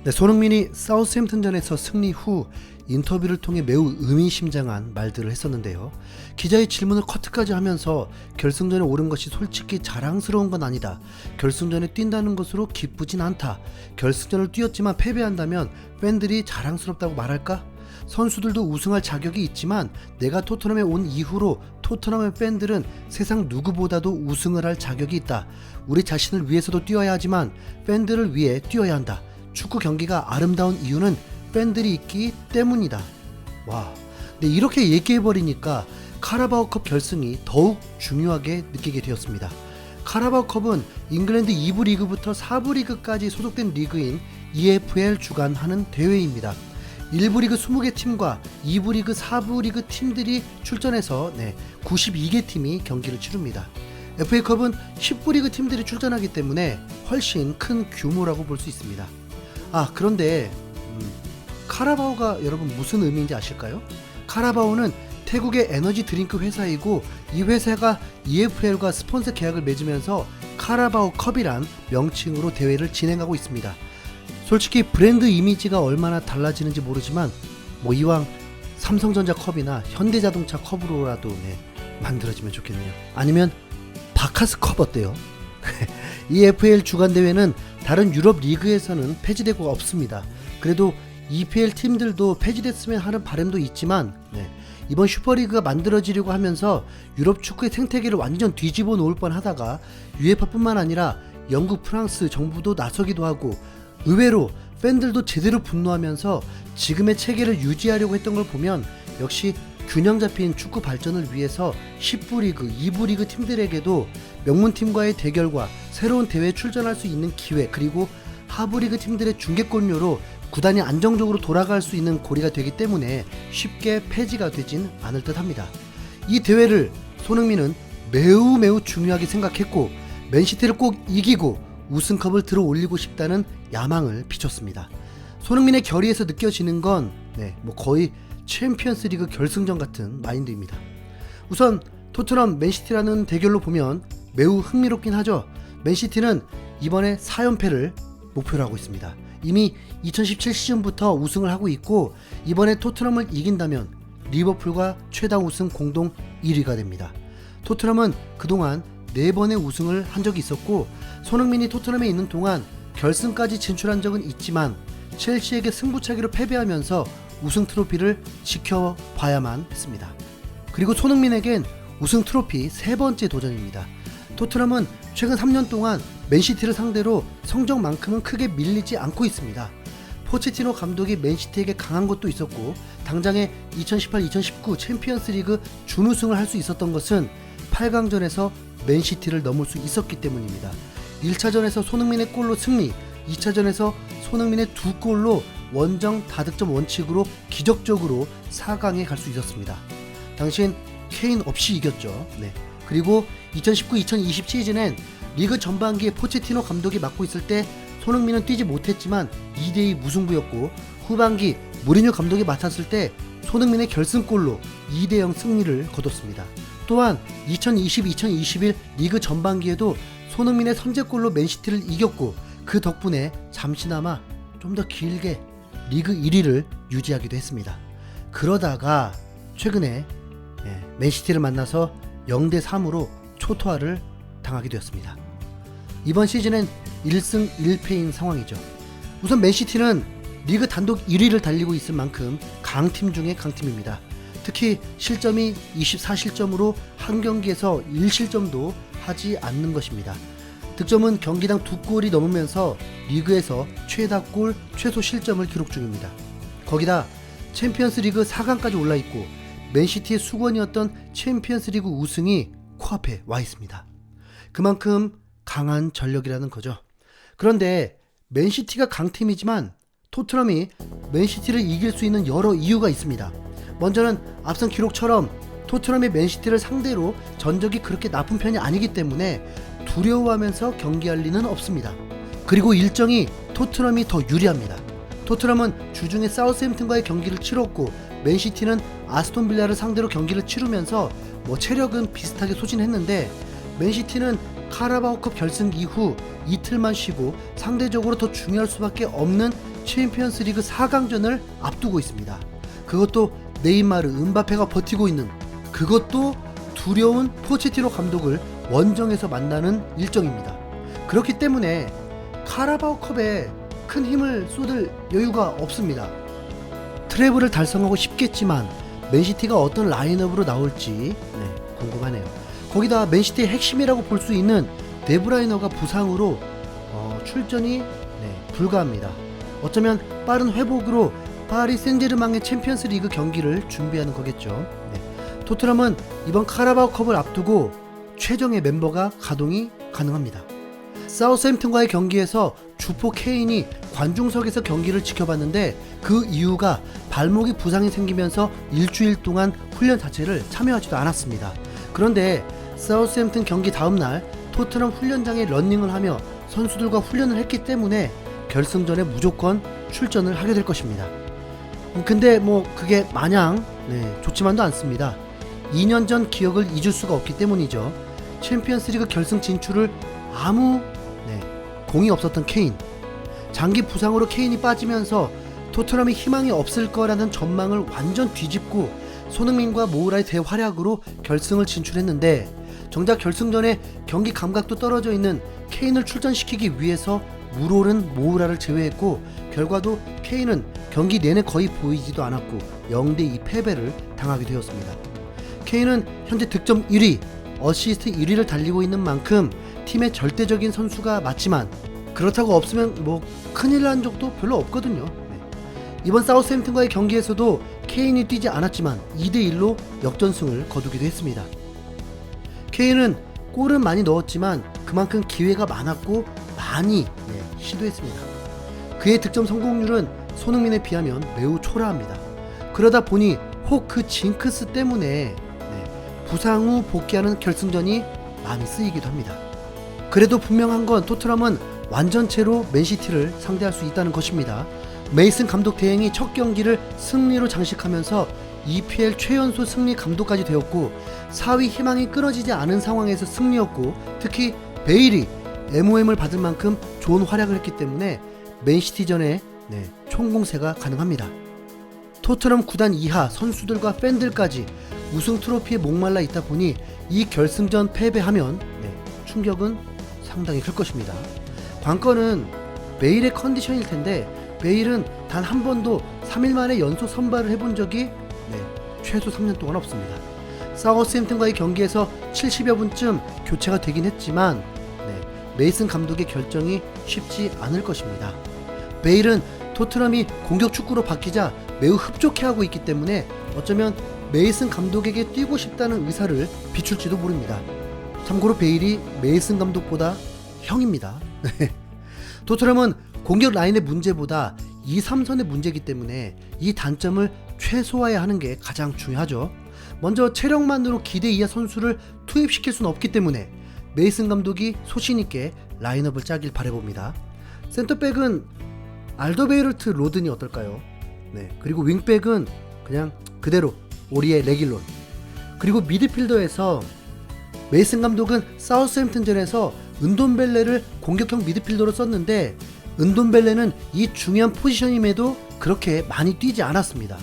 네, 손흥민이 사우스햄튼전에서 승리 후 인터뷰를 통해 매우 의미심장한 말들을 했었는데요. 기자의 질문을 커트까지 하면서 결승전에 오른 것이 솔직히 자랑스러운 건 아니다. 결승전에 뛴다는 것으로 기쁘진 않다. 결승전을 뛰었지만 패배한다면 팬들이 자랑스럽다고 말할까? 선수들도 우승할 자격이 있지만 내가 토트넘에 온 이후로 토트넘의 팬들은 세상 누구보다도 우승을 할 자격이 있다. 우리 자신을 위해서도 뛰어야 하지만 팬들을 위해 뛰어야 한다. 축구 경기가 아름다운 이유는 팬들이 있기 때문이다. 와, 근데 이렇게 얘기해버리니까 카라바오컵 결승이 더욱 중요하게 느끼게 되었습니다. 카라바오컵은 잉글랜드 2부 리그부터 4부 리그까지 소속된 리그인 EFL 주관하는 대회입니다. 1부 리그 20개 팀과 2부 리그 4부 리그 팀들이 출전해서 92개 팀이 경기를 치릅니다. FA컵은 10부 리그 팀들이 출전하기 때문에 훨씬 큰 규모라고 볼 수 있습니다. 그런데 카라바오가 여러분 무슨 의미인지 아실까요? 카라바오는 태국의 에너지 드링크 회사이고 이 회사가 EFL과 스폰서 계약을 맺으면서 카라바오 컵이란 명칭으로 대회를 진행하고 있습니다. 솔직히 브랜드 이미지가 얼마나 달라지는지 모르지만 이왕 삼성전자 컵이나 현대자동차 컵으로라도 만들어지면 좋겠네요. 아니면 바카스 컵 어때요? EFL 주간대회는 다른 유럽 리그에서는 폐지되고 없습니다. 그래도 EPL 팀들도 폐지됐으면 하는 바람도 있지만 이번 슈퍼리그가 만들어지려고 하면서 유럽 축구의 생태계를 완전 뒤집어 놓을 뻔하다가 UEFA뿐만 아니라 영국, 프랑스 정부도 나서기도 하고 의외로 팬들도 제대로 분노하면서 지금의 체계를 유지하려고 했던 걸 보면 역시 균형 잡힌 축구 발전을 위해서 10부 리그, 2부 리그 팀들에게도 명문팀과의 대결과 새로운 대회에 출전할 수 있는 기회, 그리고 하부 리그 팀들의 중계권료로 구단이 안정적으로 돌아갈 수 있는 고리가 되기 때문에 쉽게 폐지가 되진 않을 듯 합니다. 이 대회를 손흥민은 매우 중요하게 생각했고 맨시티를 꼭 이기고 우승컵을 들어 올리고 싶다는 야망을 비췄습니다. 손흥민의 결의에서 느껴지는 건 거의 챔피언스 리그 결승전 같은 마인드입니다. 우선 토트넘 맨시티라는 대결로 보면 매우 흥미롭긴 하죠. 맨시티는 이번에 4연패를 목표로 하고 있습니다. 이미 2017 시즌부터 우승을 하고 있고 이번에 토트넘을 이긴다면 리버풀과 최다 우승 공동 1위가 됩니다. 토트넘은 그동안 4번의 우승을 한 적이 있었고 손흥민이 토트넘에 있는 동안 결승까지 진출한 적은 있지만 첼시에게 승부차기로 패배하면서 우승 트로피를 지켜봐야만 했습니다. 그리고 손흥민에겐 우승 트로피 3번째 도전입니다. 토트넘은 최근 3년 동안 맨시티를 상대로 성적만큼은 크게 밀리지 않고 있습니다. 포체티노 감독이 맨시티에게 강한 것도 있었고 당장의 2018-2019 챔피언스 리그 준우승을 할 수 있었던 것은 8강전에서 맨시티를 넘을 수 있었기 때문입니다. 1차전에서 손흥민의 골로 승리, 2차전에서 손흥민의 2골로 원정 다득점 원칙으로 기적적으로 4강에 갈 수 있었습니다. 당시엔 케인 없이 이겼죠. 그리고 2019-2020 시즌엔 리그 전반기에 포체티노 감독이 맡고 있을 때 손흥민은 뛰지 못했지만 2대2 무승부였고 후반기 무리뉴 감독이 맡았을 때 손흥민의 결승골로 2대0 승리를 거뒀습니다. 또한 2020-2021 리그 전반기에도 손흥민의 선제골로 맨시티를 이겼고 그 덕분에 잠시나마 좀 더 길게 리그 1위를 유지하기도 했습니다. 그러다가 최근에 맨시티를 만나서 0대3으로 초토화를 당하게 되었습니다. 이번 시즌엔 1승 1패인 상황이죠. 우선 맨시티는 리그 단독 1위를 달리고 있을 만큼 강팀 중에 강팀입니다. 특히 실점이 24실점으로 한 경기에서 1실점도 하지 않는 것입니다. 득점은 경기당 2골이 넘으면서 리그에서 최다 골, 최소 실점을 기록 중입니다. 거기다 챔피언스 리그 4강까지 올라있고 맨시티의 수건이었던 챔피언스 리그 우승이 코앞에 와 있습니다. 그만큼 강한 전력이라는 거죠. 그런데 맨시티가 강팀이지만 토트넘이 맨시티를 이길 수 있는 여러 이유가 있습니다. 먼저는 앞선 기록처럼 토트넘이 맨시티를 상대로 전적이 그렇게 나쁜 편이 아니기 때문에 두려워하면서 경기할 리는 없습니다. 그리고 일정이 토트넘이 더 유리합니다. 토트넘은 주중에 사우스햄튼과의 경기를 치렀고 맨시티는 아스톤빌라를 상대로 경기를 치르면서 체력은 비슷하게 소진했는데 맨시티는 카라바오컵 결승 이후 이틀만 쉬고 상대적으로 더 중요할 수밖에 없는 챔피언스 리그 4강전을 앞두고 있습니다. 그것도 네이마르, 은바페가 버티고 있는, 그것도 두려운 포체티노 감독을 원정에서 만나는 일정입니다. 그렇기 때문에 카라바오컵에 큰 힘을 쏟을 여유가 없습니다. 트래블을 달성하고 싶겠지만 맨시티가 어떤 라인업으로 나올지 궁금하네요. 거기다 맨시티의 핵심이라고 볼 수 있는 데브라이너가 부상으로 출전이 불가합니다. 어쩌면 빠른 회복으로 파리 생제르맹의 챔피언스 리그 경기를 준비하는 거겠죠. 토트넘은 이번 카라바오컵을 앞두고 최정의 멤버가 가동이 가능합니다. 사우스햄튼과의 경기에서 주포 케인이 관중석에서 경기를 지켜봤는데 그 이유가 발목이 부상이 생기면서 일주일 동안 훈련 자체를 참여하지도 않았습니다. 그런데 사우스햄튼 경기 다음날 토트넘 훈련장에 러닝을 하며 선수들과 훈련을 했기 때문에 결승전에 무조건 출전을 하게 될 것입니다. 근데 그게 마냥 좋지만도 않습니다. 2년 전 기억을 잊을 수가 없기 때문이죠. 챔피언스리그 결승 진출을 아무 공이 없었던 케인, 장기 부상으로 케인이 빠지면서 토트넘이 희망이 없을 거라는 전망을 완전 뒤집고 손흥민과 모우라의 대활약으로 결승을 진출했는데, 정작 결승전에 경기 감각도 떨어져 있는 케인을 출전시키기 위해서 물오른 모우라를 제외했고, 결과도 케인은 경기 내내 거의 보이지도 않았고 0대2 패배를 당하게 되었습니다. 케인은 현재 득점 1위, 어시스트 1위를 달리고 있는 만큼 팀의 절대적인 선수가 맞지만, 그렇다고 없으면 큰일 난 적도 별로 없거든요. 이번 사우스햄튼과의 경기에서도 케인이 뛰지 않았지만 2대1로 역전승을 거두기도 했습니다. 케인은 골은 많이 넣었지만 그만큼 기회가 많았고 많이 시도했습니다. 그의 득점 성공률은 손흥민에 비하면 매우 초라합니다. 그러다 보니 혹 그 징크스 때문에 부상 후 복귀하는 결승전이 많이 쓰이기도 합니다. 그래도 분명한 건 토트넘은 완전체로 맨시티를 상대할 수 있다는 것입니다. 메이슨 감독 대행이 첫 경기를 승리로 장식하면서 EPL 최연소 승리 감독까지 되었고, 4위 희망이 끊어지지 않은 상황에서 승리였고, 특히 베일이 MOM을 받을 만큼 좋은 활약을 했기 때문에 맨시티전에 총공세가 가능합니다. 토트넘 구단 이하 선수들과 팬들까지 우승 트로피에 목말라 있다 보니 이 결승전 패배하면 충격은 상당히 클 것입니다. 관건은 베일의 컨디션일 텐데, 베일은 단 한 번도 3일 만에 연속 선발을 해본 적이 최소 3년 동안 없습니다. 사우스햄튼과의 경기에서 70여 분쯤 교체가 되긴 했지만 메이슨 감독의 결정이 쉽지 않을 것입니다. 베일은 토트넘이 공격 축구로 바뀌자 매우 흡족해하고 있기 때문에 어쩌면 메이슨 감독에게 뛰고 싶다는 의사를 비출지도 모릅니다. 참고로 베일이 메이슨 감독보다 형입니다. 토트넘은 공격 라인의 문제보다 2, 3선의 문제이기 때문에 이 단점을 최소화해야 하는 게 가장 중요하죠. 먼저 체력만으로 기대 이하 선수를 투입시킬 수는 없기 때문에 메이슨 감독이 소신있게 라인업을 짜길 바라봅니다. 센터백은 알더베이르트 로든이 어떨까요? 그리고 윙백은 그냥 그대로 오리에 레길론. 그리고 미드필더에서 메이슨 감독은 사우스햄튼전에서 은돈벨레를 공격형 미드필더로 썼는데, 은돈벨레는 이 중요한 포지션임에도 그렇게 많이 뛰지 않았습니다.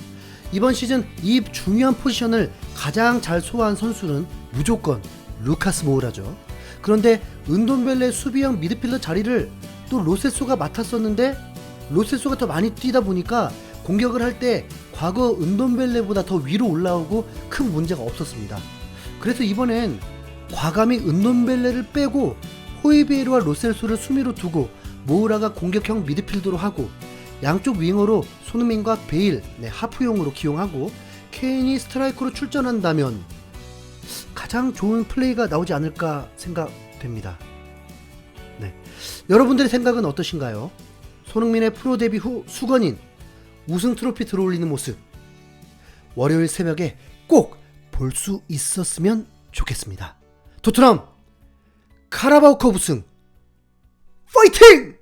이번 시즌 이 중요한 포지션을 가장 잘 소화한 선수는 무조건 루카스 모우라죠. 그런데 은돈벨레 수비형 미드필더 자리를 또 로세소가 맡았었는데, 로세소가 더 많이 뛰다 보니까 공격을 할 때 과거 은돈벨레보다 더 위로 올라오고 큰 문제가 없었습니다. 그래서 이번엔 과감히 은돈벨레를 빼고 호이비에르와 로셀소를 수미로 두고 모우라가 공격형 미드필더로 하고, 양쪽 윙어로 손흥민과 베일 하프용으로 기용하고, 케인이 스트라이커로 출전한다면 가장 좋은 플레이가 나오지 않을까 생각됩니다. 여러분들의 생각은 어떠신가요? 손흥민의 프로 데뷔 후 수건인 우승 트로피 들어올리는 모습, 월요일 새벽에 꼭 볼 수 있었으면 좋겠습니다. 토트넘 카라바오컵 우승 파이팅!